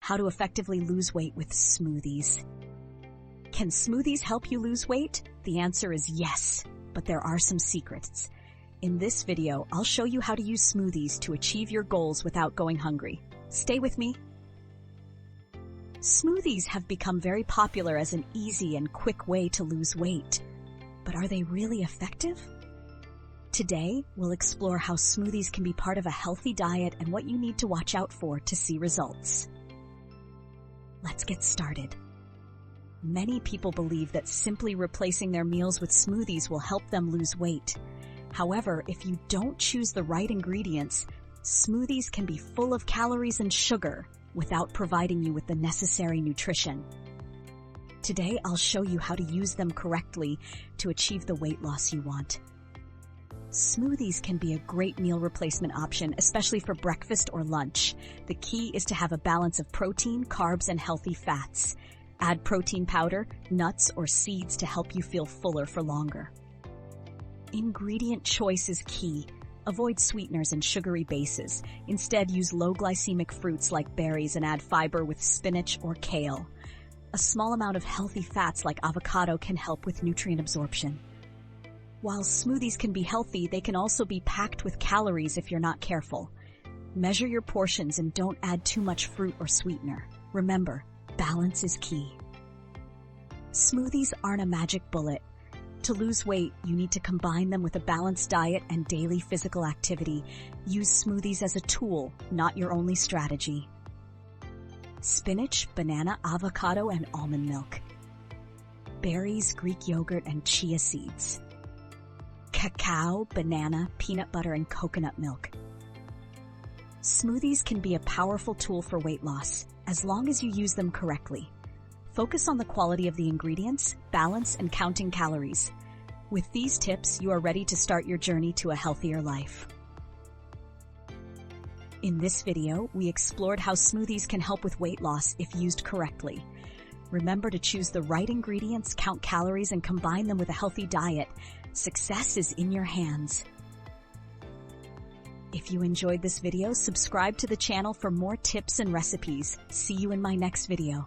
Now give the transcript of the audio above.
how to effectively lose weight with smoothies. Can smoothies help you lose weight? The answer is yes, but there are some secrets. In this video, I'll show you how to use smoothies to achieve your goals without going hungry. Stay with me. Smoothies have become very popular as an easy and quick way to lose weight. But are they really effective? Today, we'll explore how smoothies can be part of a healthy diet and what you need to watch out for to see results. Let's get started. Many people believe that simply replacing their meals with smoothies will help them lose weight. However, if you don't choose the right ingredients, smoothies can be full of calories and sugar without providing you with the necessary nutrition. Today, I'll show you how to use them correctly to achieve the weight loss you want. Smoothies can be a great meal replacement option, especially for breakfast or lunch. The key is to have a balance of protein, carbs, and healthy fats. Add protein powder, nuts, or seeds to help you feel fuller for longer. Ingredient choice is key. Avoid sweeteners and sugary bases. Instead, use low glycemic fruits like berries and add fiber with spinach or kale. A small amount of healthy fats like avocado can help with nutrient absorption. While smoothies can be healthy, they can also be packed with calories if you're not careful. Measure your portions and don't add too much fruit or sweetener. Remember, balance is key. Smoothies aren't a magic bullet. To lose weight, you need to combine them with a balanced diet and daily physical activity. Use smoothies as a tool, not your only strategy. Spinach, banana, avocado, and almond milk. Berries, Greek yogurt, and chia seeds. Cacao, banana, peanut butter, and coconut milk. Smoothies can be a powerful tool for weight loss, as long as you use them correctly. Focus on the quality of the ingredients, balance, and counting calories. With these tips, you are ready to start your journey to a healthier life. In this video, we explored how smoothies can help with weight loss if used correctly. Remember to choose the right ingredients, count calories, and combine them with a healthy diet. Success is in your hands. If you enjoyed this video, subscribe to the channel for more tips and recipes. See you in my next video.